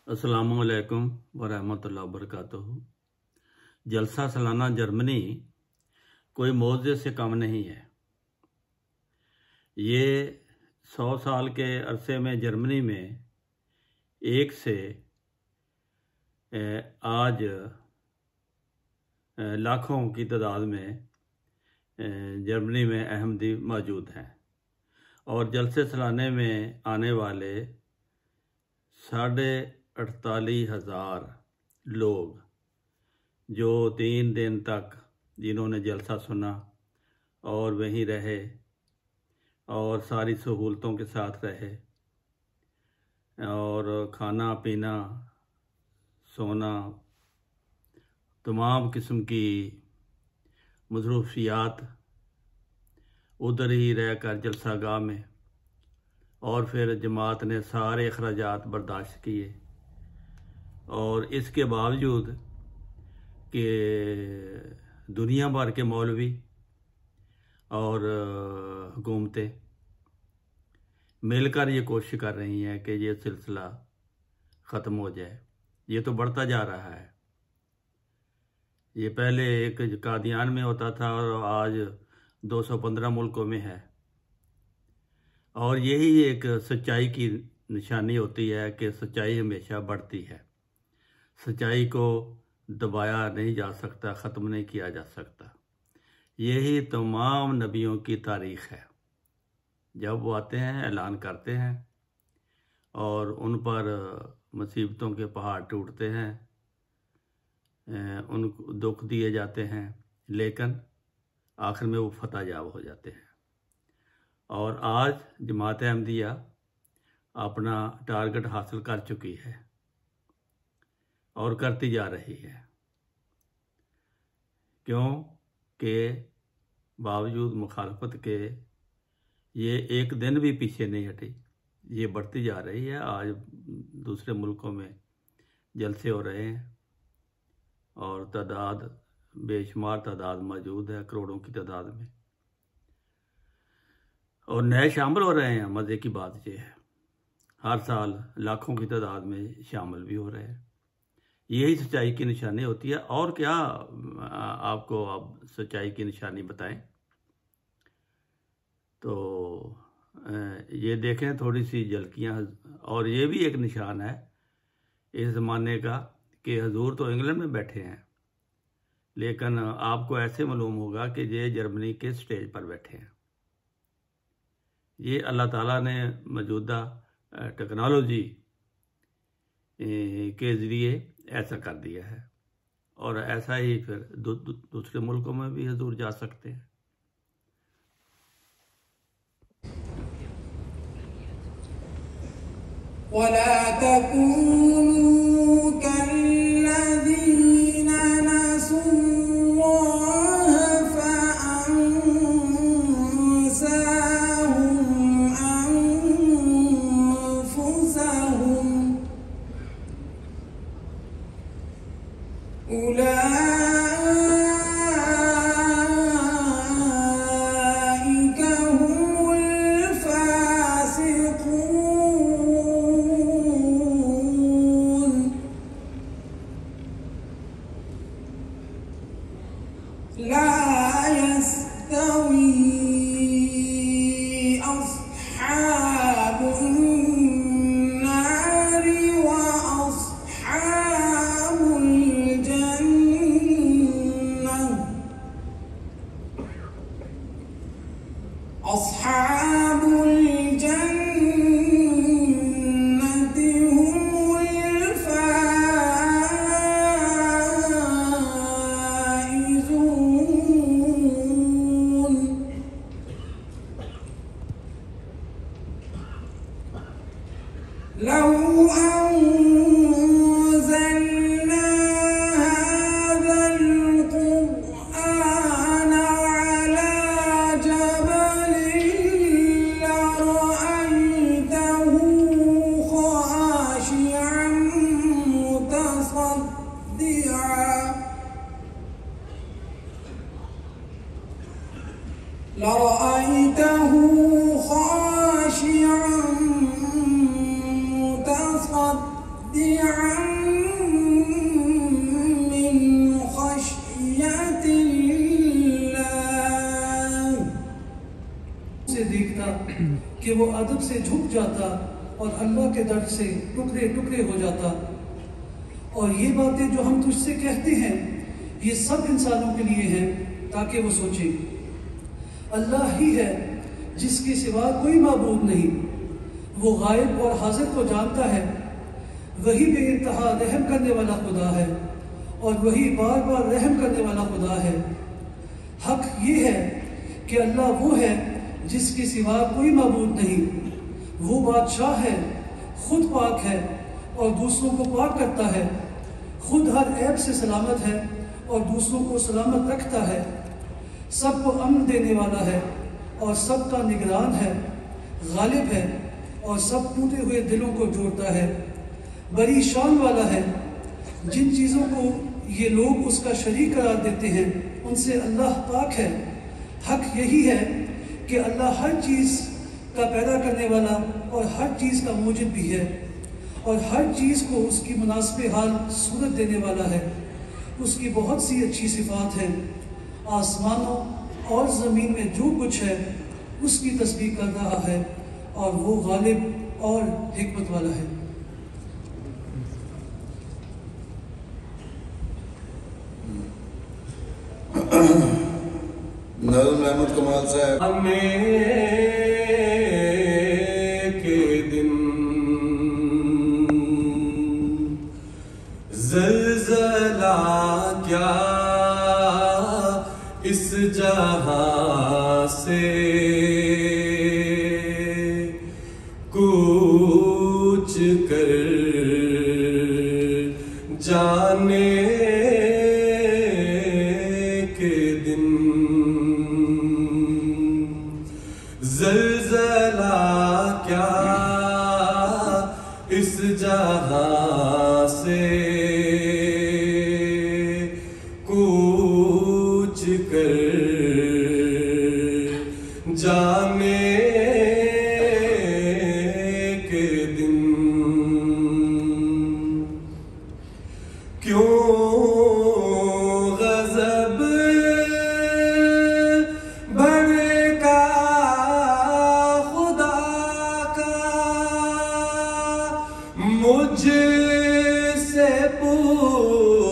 السلام علیکم ورحمۃ اللہ وبرکاتہ۔ جلسہ سالانہ جرمنی کوئی معجزے سے کم نہیں ہے۔ یہ 100 سال کے عرصے میں جرمنی میں ایک سے آج لاکھوں کی تعداد میں جرمنی میں احمدی موجود ہیں، اور جلسے سالانہ میں آنے والے 48,500 لوگ جو 3 دن تک جنہوں نے جلسہ سنا اور وہیں رہے اور ساری سہولتوں کے ساتھ رہے اور کھانا پینا سونا تمام قسم کی مصروفیات ادھر ہی رہ کر جلسہ گاہ میں، اور پھر جماعت نے سارے اخراجات برداشت کیے، اور اس کے باوجود کہ دنیا بھر کے مولوی اور حکومتیں مل کر یہ کوشش کر رہی ہیں کہ یہ سلسلہ ختم ہو جائے۔ یہ تو بڑھتا جا رہا ہے۔ یہ پہلے ایک قادیان میں ہوتا تھا اور آج 215 ملکوں میں ہے، اور یہی ایک سچائی کی نشانی ہوتی ہے کہ سچائی ہمیشہ بڑھتی ہے۔ سچائی کو دبایا نہیں جا سکتا، ختم نہیں کیا جا سکتا۔ یہی تمام نبیوں کی تاریخ ہے۔ جب وہ آتے ہیں اعلان کرتے ہیں اور ان پر مصیبتوں کے پہاڑ ٹوٹتے ہیں، ان کو دکھ دیے جاتے ہیں، لیکن آخر میں وہ فتح یاب ہو جاتے ہیں۔ اور آج جماعت احمدیہ اپنا ٹارگٹ حاصل کر چکی ہے اور کرتی جا رہی ہے، کیوں کہ باوجود مخالفت کے یہ ایک دن بھی پیچھے نہیں ہٹی، یہ بڑھتی جا رہی ہے۔ آج دوسرے ملکوں میں جلسے ہو رہے ہیں اور تعداد بے شمار تعداد موجود ہے، کروڑوں کی تعداد میں، اور نئے شامل ہو رہے ہیں۔ مزے کی بات یہ ہے ہر سال لاکھوں کی تعداد میں شامل بھی ہو رہے ہیں۔ یہی سچائی کی نشانی ہوتی ہے، اور کیا آپ کو اب سچائی کی نشانی بتائیں؟ تو یہ دیکھیں تھوڑی سی جھلکیاں، اور یہ بھی ایک نشان ہے اس زمانے کا کہ حضور تو انگلینڈ میں بیٹھے ہیں، لیکن آپ کو ایسے معلوم ہوگا کہ یہ جرمنی کے سٹیج پر بیٹھے ہیں۔ یہ اللہ تعالیٰ نے موجودہ ٹیکنالوجی کے ذریعے ایسا کر دیا ہے، اور ایسا ہی پھر دوسرے ملکوں میں بھی حضور جا سکتے ہیں۔ وَلَا تَكُونُوا كَالَّذِينَ نَسُوا اللَّهَ فَأَنسَاهُمْ أَنفُسَهُمْ أُولَئِكَ هُمُ الْفَاسِقُونَ۔ لا يستوي أصحاب النار وأصحاب الجنة، أصحاب الجنة هم الفائزون۔ لو أنزلنا هذا القرآن على جبل لرأيته خاشعا متصدعا، لرأيته خاشعا متصدعا مُصَدِّعًا مِّنْ خَشْيَةِ اللَّهِ سے دیکھتا کہ وہ ادب سے جھک جاتا اور اللہ کے در سے ٹکڑے ٹکڑے ہو جاتا. اور یہ باتیں جو ہم تجھ سے کہتے ہیں یہ سب انسانوں کے لیے ہیں تاکہ وہ سوچیں اللہ ہی ہے جس کے سوا کوئی معبود نہیں. وہ غائب اور حاضر کو جانتا ہے. وہی بے انتہا رحم کرنے والا خدا ہے اور وہی بار بار رحم کرنے والا خدا ہے. حق یہ ہے کہ اللہ وہ ہے جس کے سوا کوئی معبود نہیں. وہ بادشاہ ہے، خود پاک ہے اور دوسروں کو پاک کرتا ہے. خود ہر عیب سے سلامت ہے اور دوسروں کو سلامت رکھتا ہے. سب کو امن دینے والا ہے اور سب کا نگران ہے. غالب ہے اور سب ٹوٹے ہوئے دلوں کو جوڑتا ہے. بڑی شان والا ہے. جن چیزوں کو یہ لوگ اس کا شریک قرار دیتے ہیں ان سے اللہ پاک ہے. حق یہی ہے کہ اللہ ہر چیز کا پیدا کرنے والا اور ہر چیز کا موجد بھی ہے اور ہر چیز کو اس کی مناسب حال صورت دینے والا ہے. اس کی بہت سی اچھی صفات ہیں. آسمانوں اور زمین میں جو کچھ ہے اس کی تسبیح کر رہا ہے اور وہ غالب اور حکمت والا ہے. نظم احمد کمال صاحب. کے دن زلزلہ کیا اس جہاں سے کوچ کر جانے کے دن. زلزلہ کیا اس جہاں سے کوچ کر جانے کے دن. کیوں غضب بھڑکا خدا کا مجھ سے پوچھو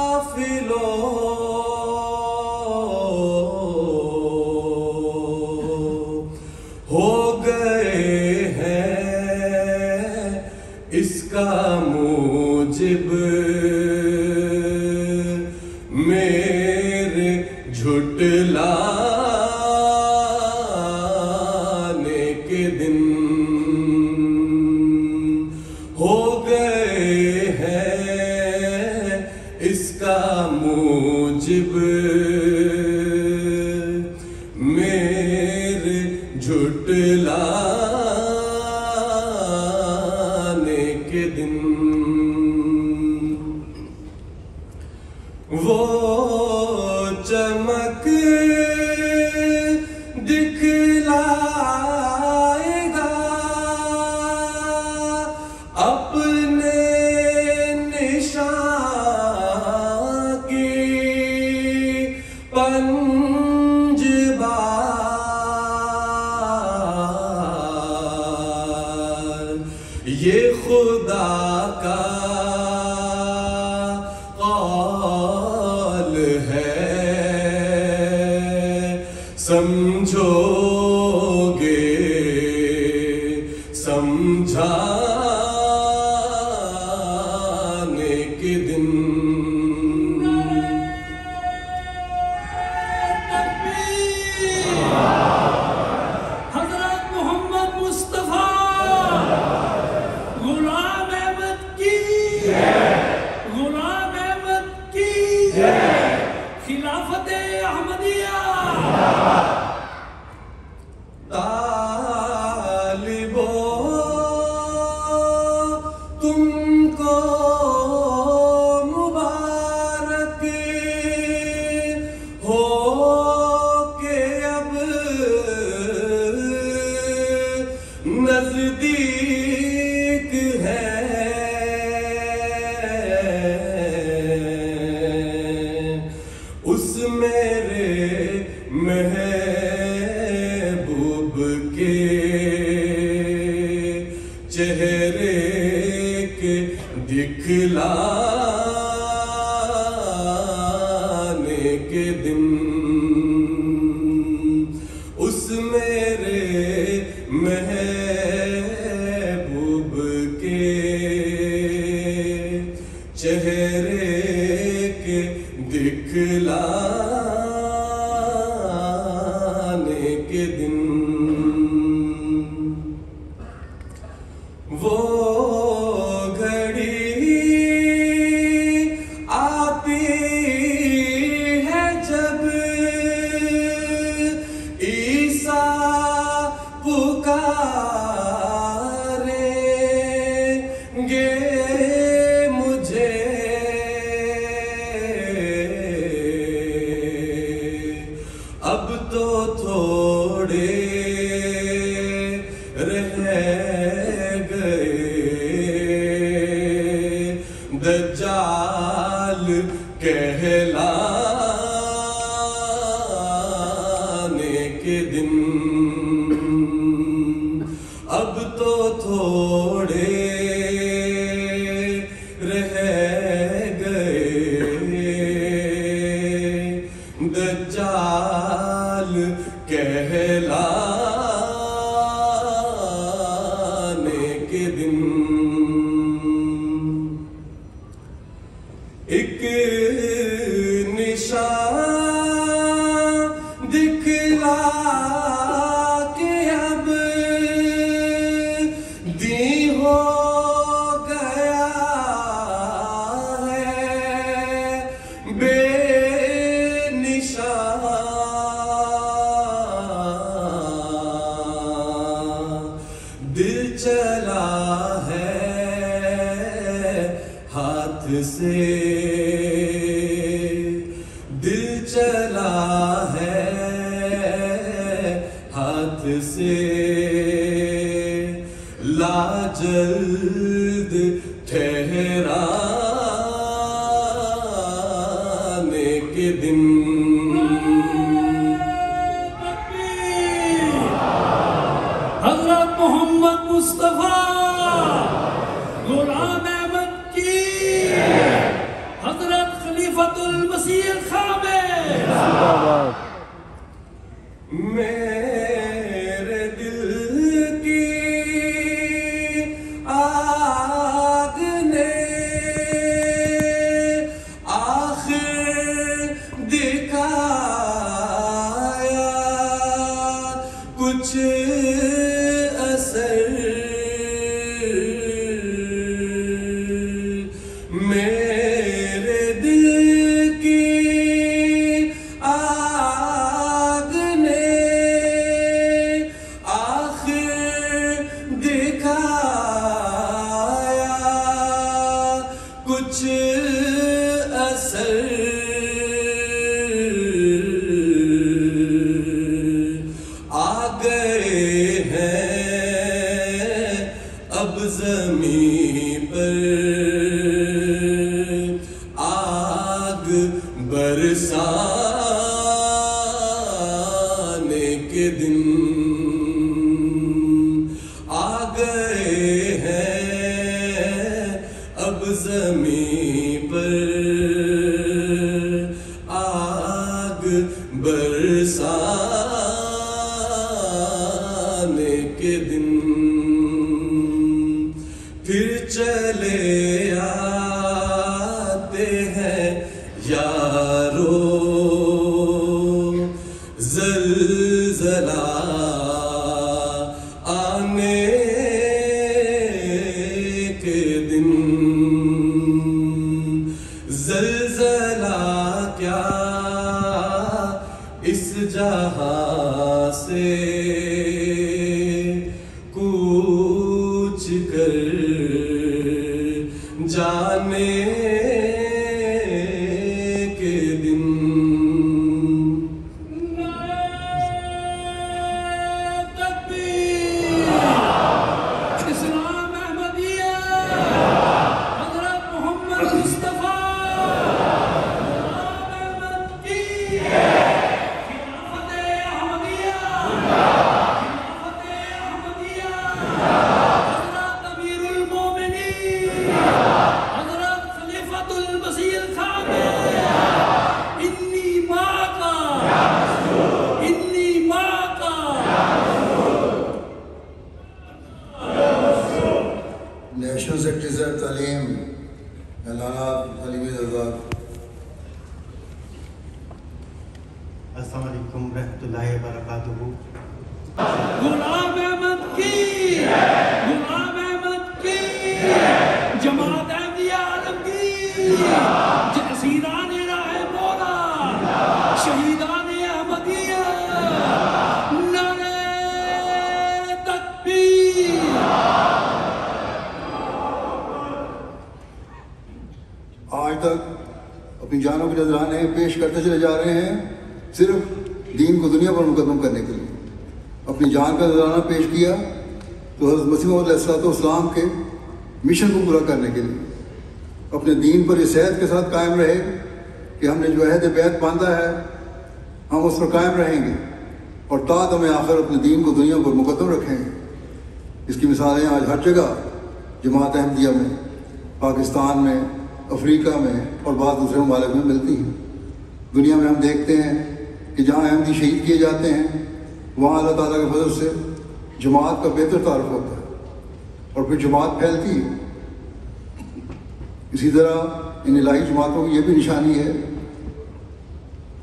غافلوں. ہو گئے ہیں اس کا موجب میرے جھٹلانے کے دن. ہو گئے ہیں اس کا موجب میرے جھٹلانے کے دن. وہ چمک دکھلائے گا اپنے نشان کی پنج بار. یہ خدا کا قول ہے سمجھو گے سمجھانے کے دن. حضرت محمد مصطفیٰ غلام احمد کی غلام احمد کی خلافت احمدیہ. طالبوں نزدیک ہے اس میرے محبوب کے چہرے کے دکھلانے کے دن اس میرے محبوب کے چہرے کے دکھلانے کے دن وہ گھڑی آتی ہے جب عیسیٰ پکاریں گے مجھے اب تو تھوڑے رہ گئے دجال کہلانے کے دن اب تو تھوڑے رہ گئے دجال کہلانے کے دن ایک نشان دکھلا کے اب دی ہو گیا ہے بے نشان دل چلا ہے ہاتھ سے دل چلا ہے ہاتھ سے لاجلد ٹھہرانے کے دن حضرت محمد مصطفیٰ غلام احمد کی حضرت خلیفۃ المسیح الخامس میرے دل کی آگ نے آخر دکھایا کچھ اثر میرے دل کی آگ نے آخر دکھایا کچھ اثر آ گئے ہیں اب زمین پر آگ برسانے کے دن آ گئے ہیں اب زمین پر آگ برسانے کے دن پھر چلے آتے ہیں یارو زلزلہ آنے کے دن زلزلہ کیا اس جہاں سے تعلیم مولانا علی رضا۔ السلام علیکم ورحمۃ اللہ وبرکاتہ۔ غلام احمد کی، غلام احمد کی، جماعت احمدیہ عالمگیر، اسیران راہ مولا، شہیدان احمدیہ، نعرہ تکبیر۔ آج تک اپنی جانوں کے نذرانے پیش کرتے چلے جا رہے ہیں، صرف دین کو دنیا پر مقدم کرنے کے لیے۔ اپنی جان کا نذرانہ پیش کیا تو حضرت مسیح موعود علیہ السلام کے مشن کو پورا کرنے کے لیے۔ اپنے دین پر اس عہد کے ساتھ قائم رہے کہ ہم نے جو عہد بیعت باندھا ہے ہم اس پر قائم رہیں گے اور تا دم آخر اپنے دین کو دنیا پر مقدم رکھیں گے۔ اس کی مثالیں آج ہر جگہ جماعت احمدیہ میں، پاکستان میں، افریقہ میں اور بعض دوسرے ممالک میں ملتی ہیں۔ دنیا میں ہم دیکھتے ہیں کہ جہاں احمدی شہید کیے جاتے ہیں وہاں اللہ تعالیٰ کے فضل سے جماعت کا بہتر تعارف ہوتا ہے اور پھر جماعت پھیلتی ہے۔ اسی طرح ان الہی جماعتوں کی یہ بھی نشانی ہے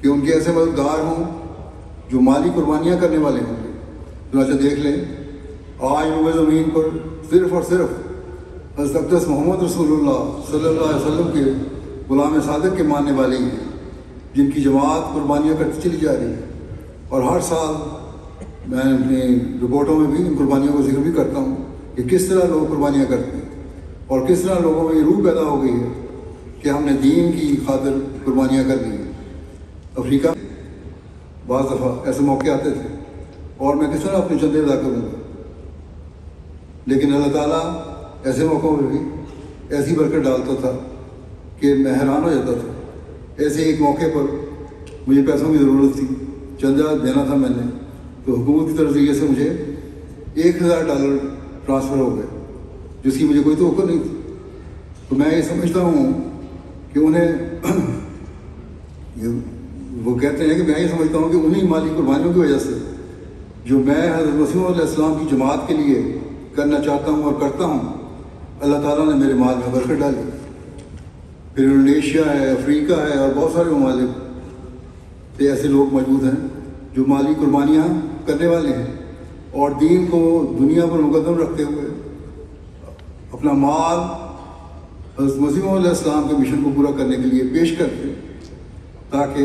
کہ ان کے ایسے مددگار ہوں جو مالی قربانیاں کرنے والے ہوں گے۔ چنانچہ دیکھ لیں آج روئے زمین پر صرف اور صرف حضرت اقدس محمد رسول اللہ صلی اللہ علیہ وسلم کے غلام صادق کے ماننے والے ہی ہیں، جن کی جماعت قربانیاں کرتی چلی جا رہی ہے۔ اور ہر سال میں اپنی رپورٹوں میں بھی ان قربانیوں کا ذکر بھی کرتا ہوں کہ کس طرح لوگ قربانیاں کرتے ہیں اور کس طرح لوگوں میں یہ روح پیدا ہو گئی ہے کہ ہم نے دین کی خاطر قربانیاں کر دی ہیں۔ افریقہ میں بعض دفعہ ایسے موقع آتے تھے اور میں کس طرح اپنے چندے ادا کروں گا، لیکن اللہ تعالیٰ ایسے موقعوں میں بھی ایسی برکت ڈالتا تھا کہ میں حیران ہو جاتا تھا۔ ایسے ایک موقع پر مجھے پیسوں کی ضرورت تھی، چندہ دینا تھا میں نے، تو حکومت کی طرف سے مجھے $1000 ٹرانسفر ہو گئے جس کی مجھے کوئی توقع نہیں تھی۔ تو میں یہ سمجھتا ہوں کہ انہیں وہ کہتے ہیں کہ میں یہ سمجھتا ہوں کہ انہیں مالی قربانیوں کی وجہ سے جو میں حضرت مسیح علیہ السلام کی جماعت کے لیے کرنا چاہتا ہوں اور کرتا ہوں، اللہ تعالیٰ نے میرے مال میں برکت ڈالی۔ پھر انڈونیشیا ہے، افریقہ ہے اور بہت سارے ممالک پہ ایسے لوگ موجود ہیں جو مالی قربانیاں کرنے والے ہیں اور دین کو دنیا پر مقدم رکھتے ہوئے اپنا مال حضرت مسیح علیہ السلام کے مشن کو پورا کرنے کے لیے پیش کرتے تاکہ